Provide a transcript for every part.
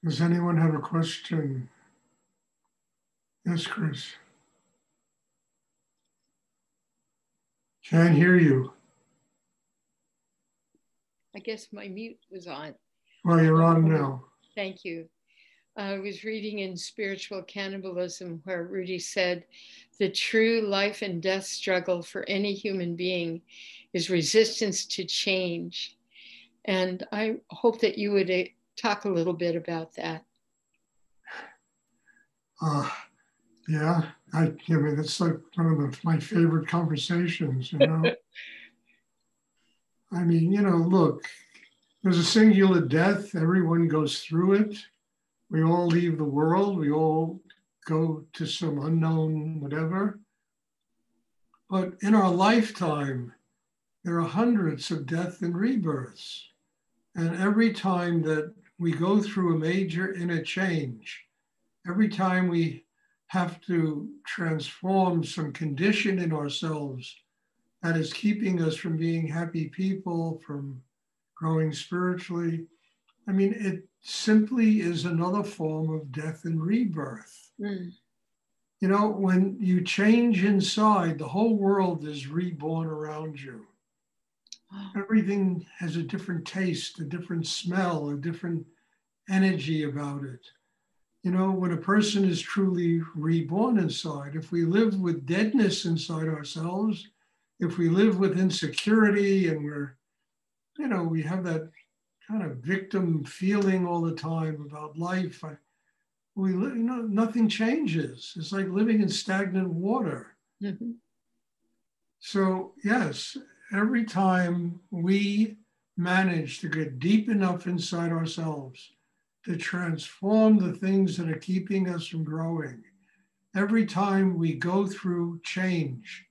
Does anyone have a question? Yes, Chris. Can't hear you. I guess my mute was on. Well, you're on now. Thank you. I was reading in Spiritual Cannibalism where Rudy said, the true life and death struggle for any human being is resistance to change. And I hope that you would talk a little bit about that. Yeah, I mean, it's like one of my favorite conversations, you know. I mean, you know, look, there's a singular death. Everyone goes through it. We all leave the world. We all go to some unknown whatever. But in our lifetime, there are hundreds of death and rebirths. And every time that we go through a major inner change, every time we have to transform some condition in ourselves that is keeping us from being happy people, from growing spiritually, I mean, it simply is another form of death and rebirth. Mm. You know, when you change inside, the whole world is reborn around you. Everything has a different taste, a different smell, a different energy about it. You know, when a person is truly reborn inside, if we live with deadness inside ourselves, if we live with insecurity and we're, you know, we have that kind of victim feeling all the time about life, nothing changes. It's like living in stagnant water. Mm-hmm. So yes, every time we manage to get deep enough inside ourselves to transform the things that are keeping us from growing, every time we go through change,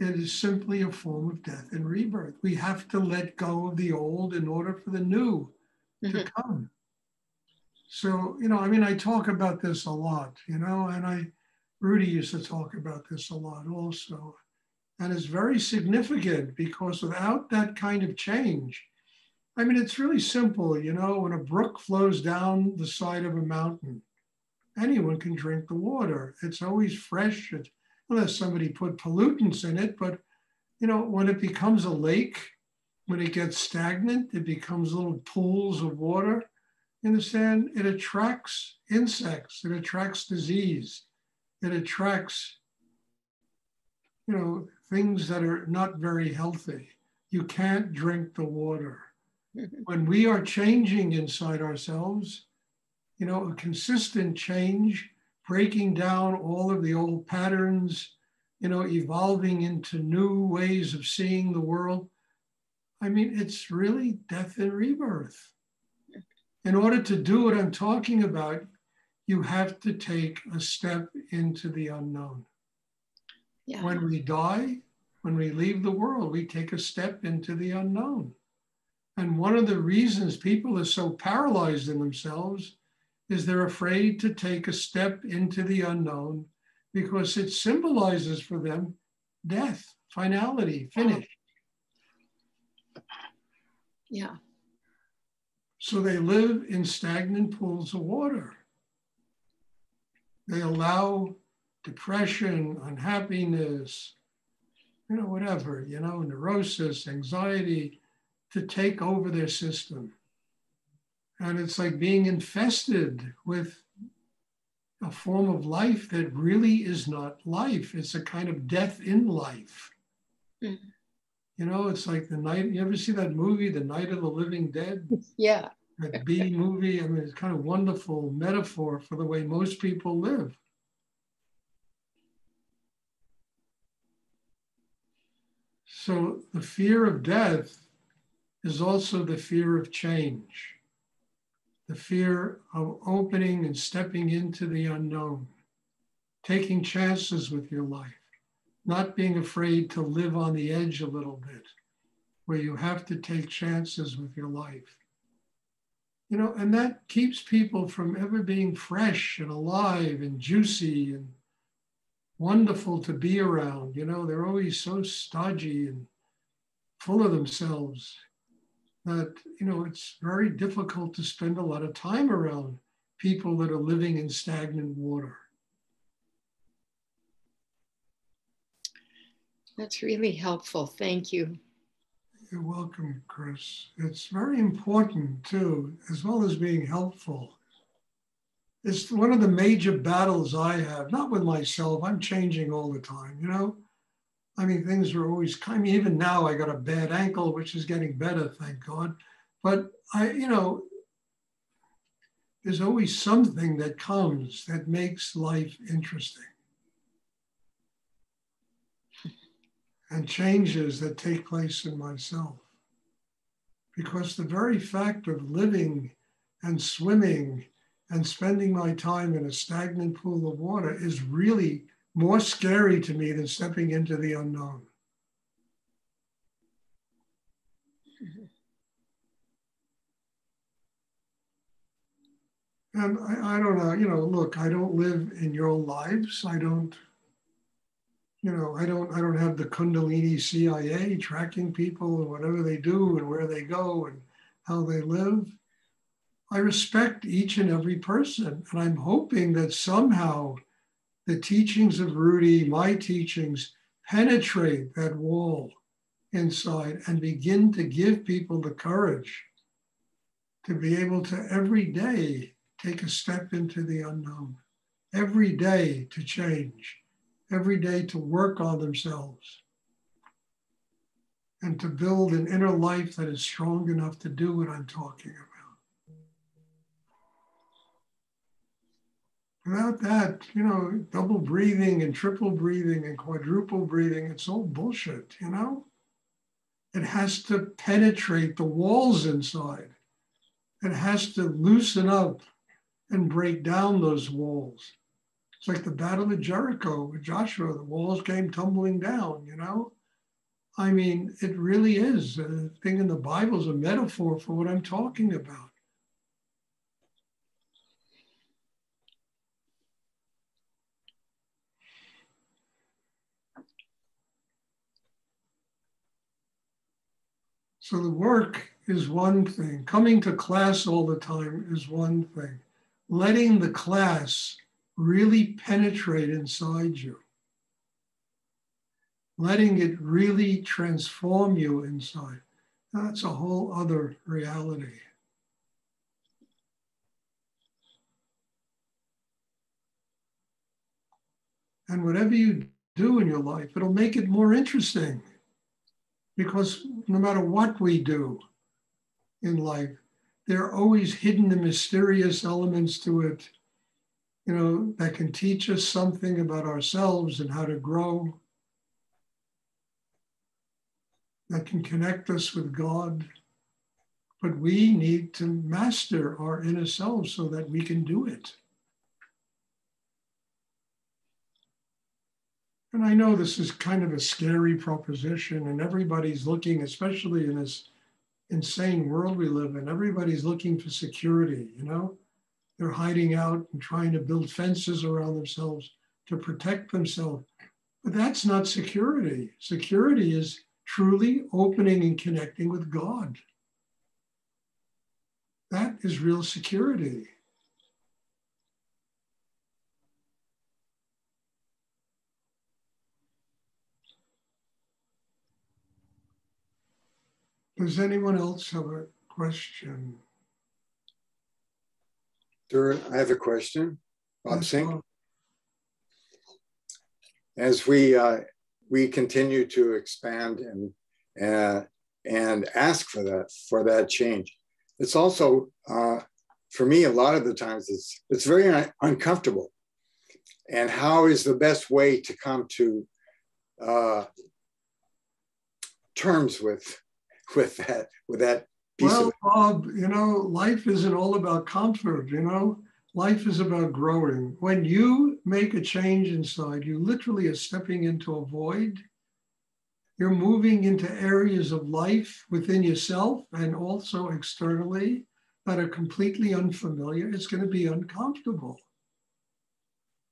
it is simply a form of death and rebirth. We have to let go of the old in order for the new to come. So, you know, I mean, I talk about this a lot, you know, and Rudy used to talk about this a lot also. And it's very significant because without that kind of change, I mean, it's really simple, you know, when a brook flows down the side of a mountain, anyone can drink the water. It's always fresh, unless somebody put pollutants in it. But, you know, when it becomes a lake, when it gets stagnant, it becomes little pools of water. You understand? It attracts insects, it attracts disease, it attracts, you know, things that are not very healthy. You can't drink the water. When we are changing inside ourselves, you know, a consistent change, breaking down all of the old patterns, you know, evolving into new ways of seeing the world. I mean, it's really death and rebirth. In order to do what I'm talking about, you have to take a step into the unknown. Yeah. When we die, when we leave the world, we take a step into the unknown. And one of the reasons people are so paralyzed in themselves is they're afraid to take a step into the unknown because it symbolizes for them death, finality, finish. Yeah. So they live in stagnant pools of water. They allow depression, unhappiness, you know, whatever, you know, neurosis, anxiety to take over their system. And it's like being infested with a form of life that really is not life. It's a kind of death in life. Mm. You know, it's like the night, you ever see that movie, The Night of the Living Dead? Yeah. That B movie, I mean, it's kind of wonderful metaphor for the way most people live. So the fear of death is also the fear of change, the fear of opening and stepping into the unknown, taking chances with your life, not being afraid to live on the edge a little bit, where you have to take chances with your life. You know, and that keeps people from ever being fresh and alive and juicy and wonderful to be around. You know, they're always so stodgy and full of themselves that, you know, it's very difficult to spend a lot of time around people that are living in stagnant water. That's really helpful. Thank you. You're welcome, Chris. It's very important too, as well as being helpful. It's one of the major battles I have, not with myself. I'm changing all the time, you know? I mean, things are always, I mean, even now I got a bad ankle, which is getting better, thank God. But there's always something that comes that makes life interesting. And changes that take place in myself. Because the very fact of living and swimming and spending my time in a stagnant pool of water is really more scary to me than stepping into the unknown. And I don't know, look, I don't live in your lives. I don't have the Kundalini CIA tracking people and whatever they do and where they go and how they live. I respect each and every person. And I'm hoping that somehow the teachings of Rudy, my teachings, penetrate that wall inside and begin to give people the courage to be able to every day take a step into the unknown, every day to change, every day to work on themselves and to build an inner life that is strong enough to do what I'm talking about. Without that, double breathing and triple breathing and quadruple breathing, it's all bullshit, It has to penetrate the walls inside. It has to loosen up and break down those walls. It's like the Battle of Jericho with Joshua, the walls came tumbling down, I mean, it really is. A thing in the Bible is a metaphor for what I'm talking about. So the work is one thing. Coming to class all the time is one thing. Letting the class really penetrate inside you. Letting it really transform you inside. That's a whole other reality. And whatever you do in your life, it'll make it more interesting. Because no matter what we do in life, there are always hidden and mysterious elements to it, that can teach us something about ourselves and how to grow, that can connect us with God. But we need to master our inner selves so that we can do it. And I know this is kind of a scary proposition, and everybody's looking, especially in this insane world we live in, everybody's looking for security, They're hiding out and trying to build fences around themselves to protect themselves. But that's not security. Security is truly opening and connecting with God. That is real security. Does anyone else have a question? Stuart, I have a question. Bob Yes, Sink. Bob. As we continue to expand and ask for that change, it's also for me a lot of the times it's very uncomfortable. And how is the best way to come to terms with that piece of it? Bob, life isn't all about comfort, Life is about growing. When you make a change inside, you literally are stepping into a void. You're moving into areas of life within yourself and also externally that are completely unfamiliar. It's going to be uncomfortable.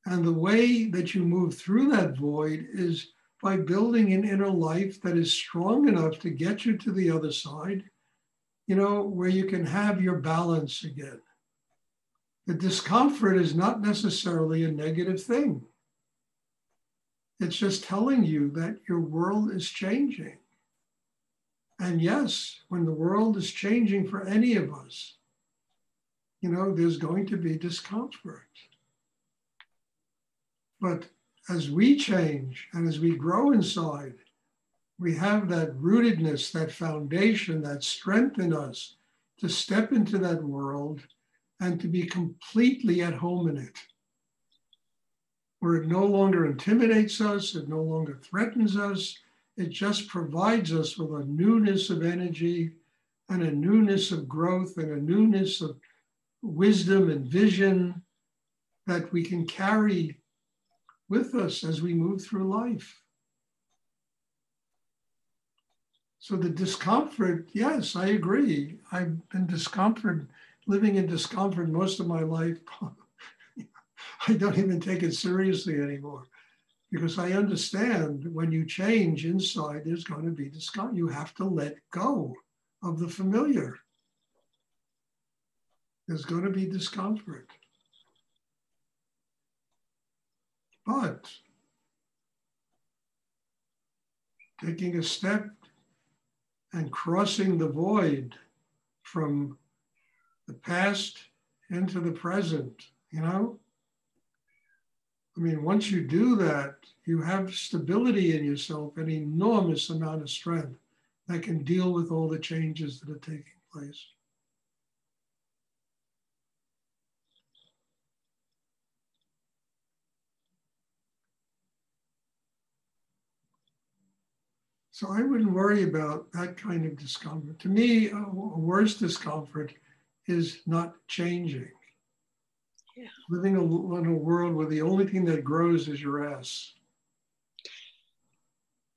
And the way that you move through that void is by building an inner life that is strong enough to get you to the other side, where you can have your balance again. The discomfort is not necessarily a negative thing. It's just telling you that your world is changing. And yes, when the world is changing for any of us, you know, there's going to be discomfort. But as we change and as we grow inside, we have that rootedness, that foundation, that strength in us to step into that world and to be completely at home in it, where it no longer intimidates us, it no longer threatens us, it just provides us with a newness of energy and a newness of growth and a newness of wisdom and vision that we can carry with us as we move through life. So the discomfort, yes, I agree. I've been living in discomfort most of my life. I don't even take it seriously anymore because I understand when you change inside, there's going to be discomfort. You have to let go of the familiar. There's going to be discomfort. But taking a step and crossing the void from the past into the present, you know? I mean, once you do that, you have stability in yourself, an enormous amount of strength that can deal with all the changes that are taking place. So I wouldn't worry about that kind of discomfort. To me, a worse discomfort is not changing. Yeah. Living in a world where the only thing that grows is your ass.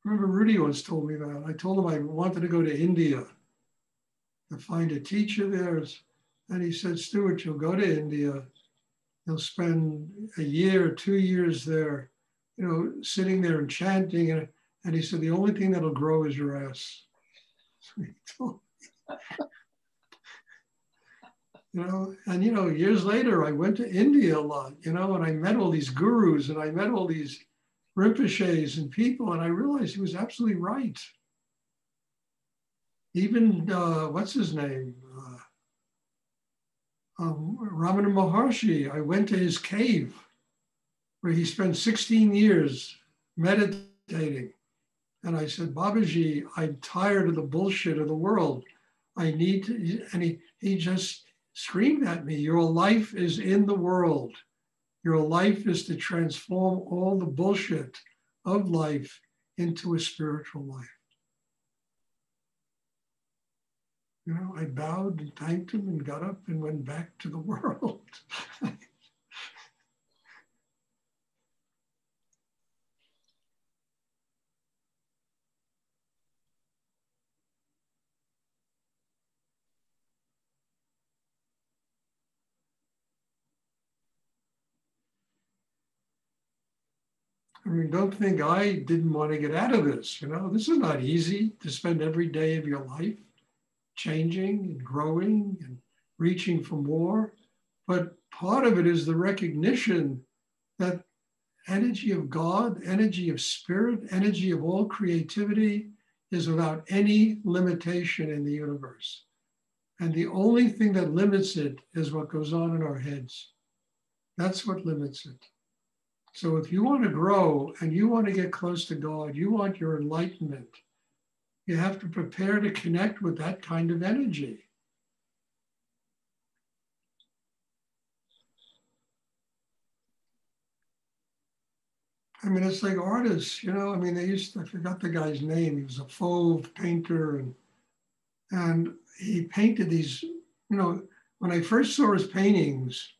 Remember, Rudy once told me that. I told him I wanted to go to India to find a teacher there. And he said, Stuart, you'll go to India. You'll spend a year or 2 years there, you know, sitting there and chanting. And he said, the only thing that'll grow is your ass. So he told me. You know, and, you know, years later, I went to India a lot, you know, and I met all these gurus and I met all these Rinpoches and people, and I realized he was absolutely right. Even, what's his name? Ramana Maharshi, I went to his cave where he spent 16 years meditating. And I said, Babaji, I'm tired of the bullshit of the world. I need to, and he just screamed at me, your life is in the world. Your life is to transform all the bullshit of life into a spiritual life. You know, I bowed and thanked him and got up and went back to the world. I mean, don't think I didn't want to get out of this. You know, this is not easy to spend every day of your life changing and growing and reaching for more. But part of it is the recognition that energy of God, energy of spirit, energy of all creativity is without any limitation in the universe. And the only thing that limits it is what goes on in our heads. That's what limits it. So if you want to grow and you want to get close to God, you want your enlightenment, you have to prepare to connect with that kind of energy. I mean, it's like artists, you know, I mean, I forgot the guy's name. He was a fauve painter and he painted these, you know, when I first saw his paintings,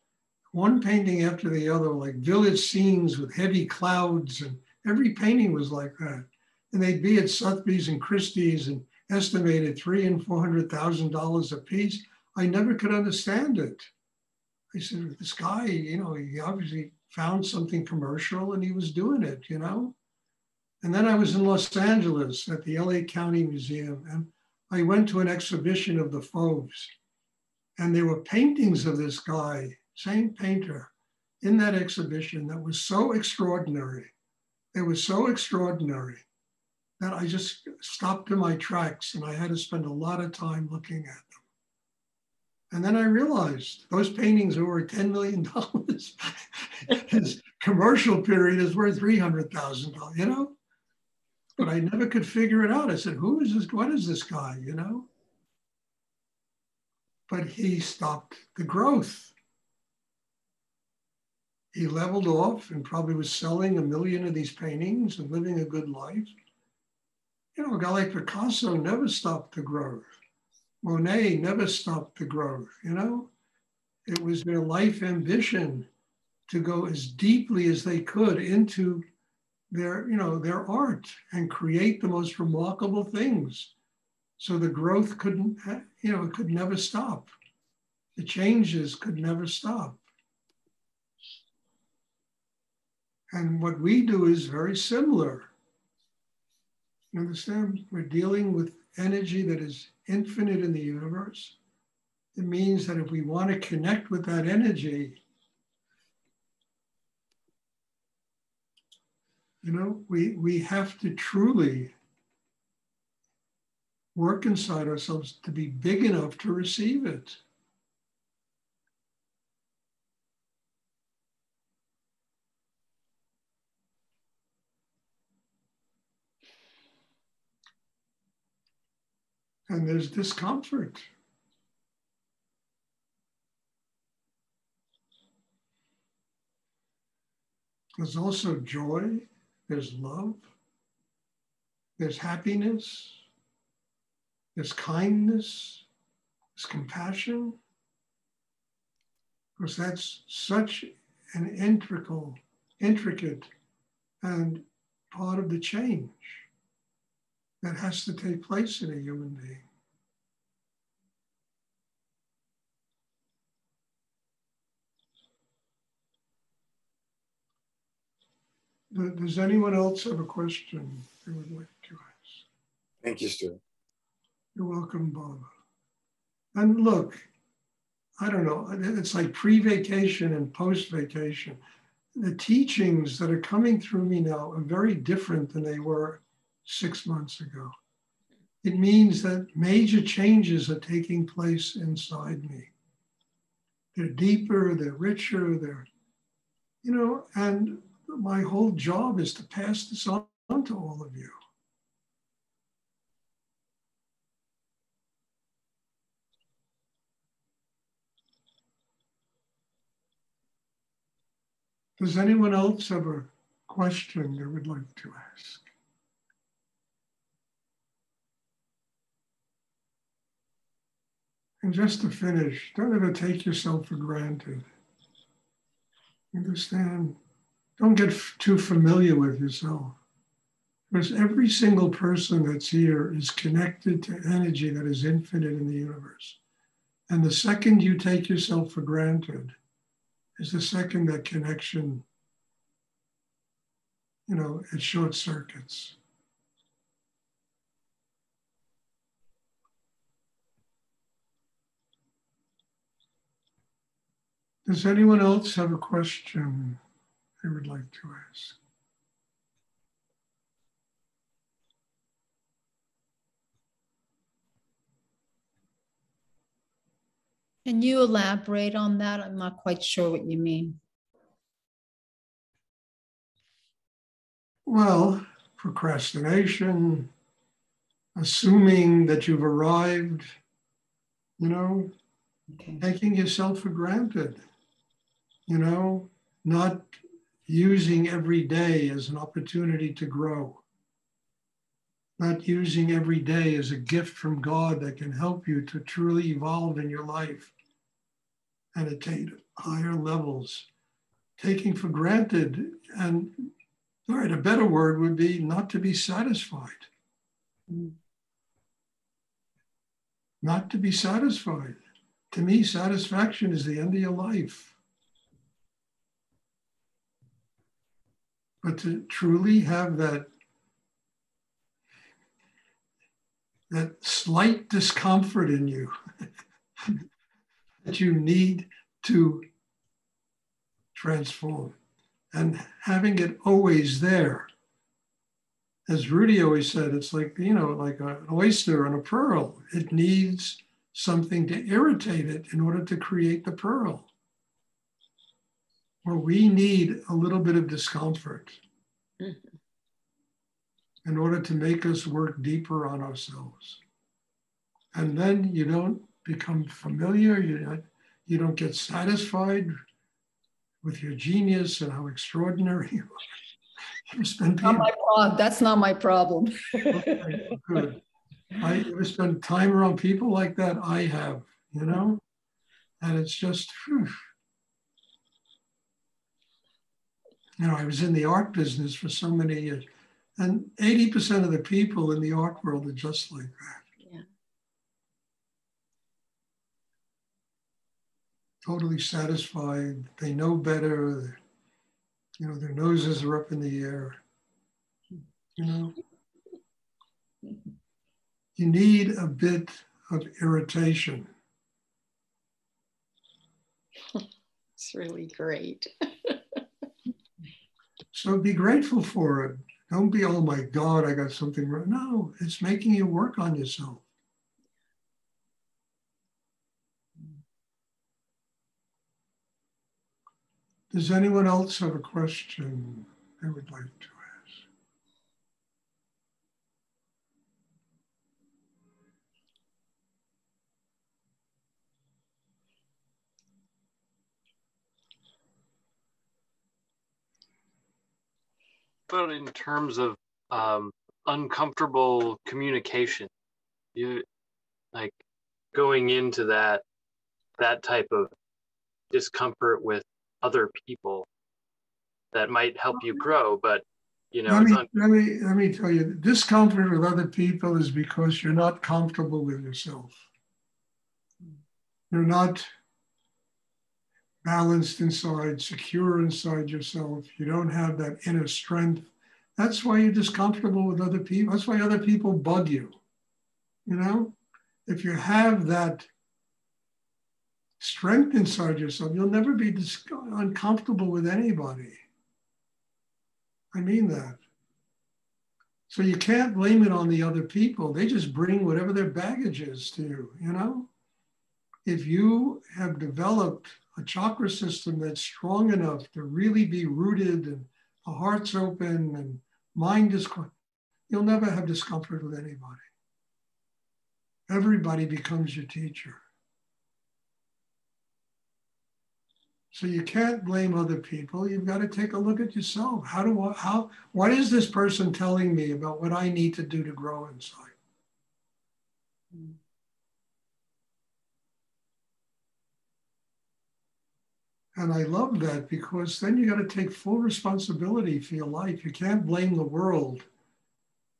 one painting after the other, like village scenes with heavy clouds, and every painting was like that. And they'd be at Sotheby's and Christie's and estimated $300,000 and $400,000 a piece. I never could understand it. I said, this guy, you know, he obviously found something commercial and he was doing it, you know? And then I was in Los Angeles at the LA County Museum, and I went to an exhibition of the fauves. And there were paintings of this guy same painter in that exhibition that was so extraordinary. It was so extraordinary that I just stopped in my tracks and I had to spend a lot of time looking at them. And then I realized those paintings were worth $10 million. His commercial period is worth $300,000, you know? But I never could figure it out. I said, who is this? What is this guy, you know? But he stopped the growth. He leveled off and probably was selling 1 million of these paintings and living a good life. You know, a guy like Picasso never stopped the growth. Monet never stopped the growth, you know? It was their life ambition to go as deeply as they could into their, you know, their art and create the most remarkable things. So the growth couldn't, you know, it could never stop. The changes could never stop. And what we do is very similar. You understand? We're dealing with energy that is infinite in the universe. It means that if we want to connect with that energy, you know, we have to truly work inside ourselves to be big enough to receive it. And there's discomfort. There's also joy, there's love, there's happiness, there's kindness, there's compassion, because that's such an intricate and part of the change that has to take place in a human being. Does anyone else have a question they would like to ask? Thank you, Stuart. You're welcome, Bob. And look, I don't know, it's like pre-vacation and post-vacation. The teachings that are coming through me now are very different than they were 6 months ago. It means that major changes are taking place inside me. They're deeper, they're richer, they're, you know, and my whole job is to pass this on to all of you. Does anyone else have a question they would like to ask? And just to finish, don't ever take yourself for granted. Understand? Don't get too familiar with yourself. Because every single person that's here is connected to energy that is infinite in the universe. And the second you take yourself for granted is the second that connection, you know, it short circuits. Does anyone else have a question they would like to ask? Can you elaborate on that? I'm not quite sure what you mean. Well, procrastination, assuming that you've arrived, you know, Okay. taking yourself for granted, you know, not using every day as an opportunity to grow, not using every day as a gift from God that can help you to truly evolve in your life and attain higher levels. Taking for granted, and all right, a better word would be not to be satisfied. Mm. Not to be satisfied. To me, satisfaction is the end of your life. But to truly have that slight discomfort in you that you need to transform. And having it always there. As Rudy always said, it's like, like an oyster and a pearl. It needs something to irritate it in order to create the pearl. Well, we need a little bit of discomfort in order to make us work deeper on ourselves. And then you don't become familiar, you don't get satisfied with your genius and how extraordinary you are. That's not my problem. Okay, good. I ever spend time around people like that? I have, and it's just, whew. I was in the art business for so many years, and 80% of the people in the art world are just like that. Yeah. Totally satisfied. They know better. Their noses are up in the air. You need a bit of irritation. It's really great. So be grateful for it. Don't be, oh my God, I got something wrong. No, it's making you work on yourself. Does anyone else have a question they would like to ask? But in terms of uncomfortable communication, you like going into that type of discomfort with other people that might help you grow, but let me tell you, discomfort with other people is because you're not comfortable with yourself. You're not balanced inside, secure inside yourself. You don't have that inner strength. That's why you're discomfortable with other people. That's why other people bug you. If you have that strength inside yourself, you'll never be uncomfortable with anybody. I mean that. So you can't blame it on the other people. They just bring whatever their baggage is to you, If you have developed a chakra system that's strong enough to really be rooted and the heart's open and mind is, you'll never have discomfort with anybody. Everybody becomes your teacher. So you can't blame other people. You've got to take a look at yourself. What is this person telling me about what I need to do to grow inside? And I love that, because then you got to take full responsibility for your life. You can't blame the world,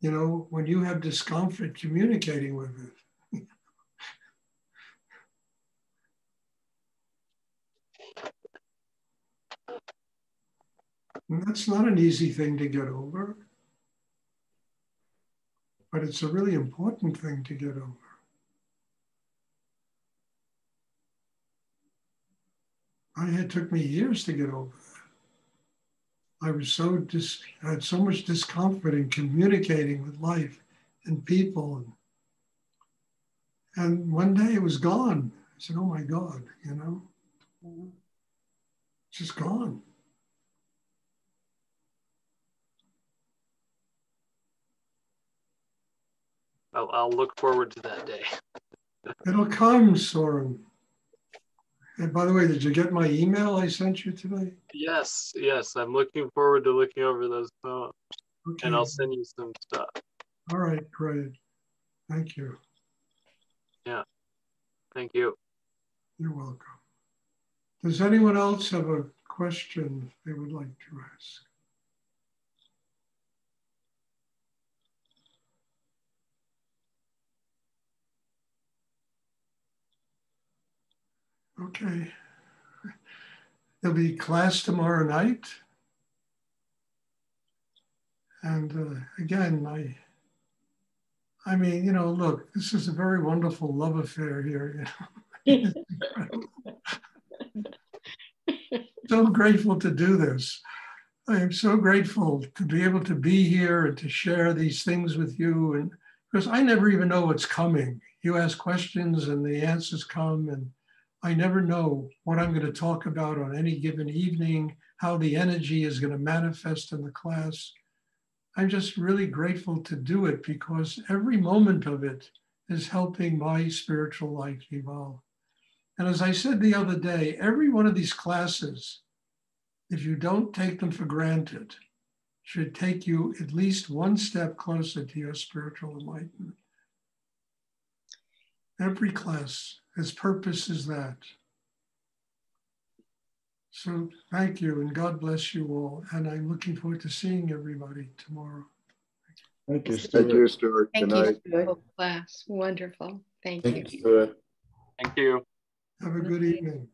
when you have discomfort communicating with it. And that's not an easy thing to get over, but it's a really important thing to get over. It took me years to get over that. I was I had so much discomfort in communicating with life and people. And one day it was gone. I said, oh my God, it's just gone. I'll look forward to that day. It'll come, Soren. And by the way, did you get my email I sent you today? Yes. I'm looking forward to looking over those poems. Okay. And I'll send you some stuff. All right, great. Thank you. Yeah. Thank you. You're welcome. Does anyone else have a question they would like to ask? Okay. There'll be class tomorrow night. And again, I mean, look, this is a very wonderful love affair here. so grateful to do this. I am so grateful to be able to be here and to share these things with you. And because I never even know what's coming. You ask questions and the answers come, and I never know what I'm going to talk about on any given evening, how the energy is going to manifest in the class. I'm just really grateful to do it because every moment of it is helping my spiritual life evolve. And as I said the other day, every one of these classes, if you don't take them for granted, should take you at least one step closer to your spiritual enlightenment. Every class, its purpose is that. So thank you, and God bless you all. And I'm looking forward to seeing everybody tomorrow. Thank you, Stuart. Thank you, Stuart. Thank Good you, night. Stuart. Class, wonderful. Thank you. Thank you, Stuart. Thank you. Have a good evening.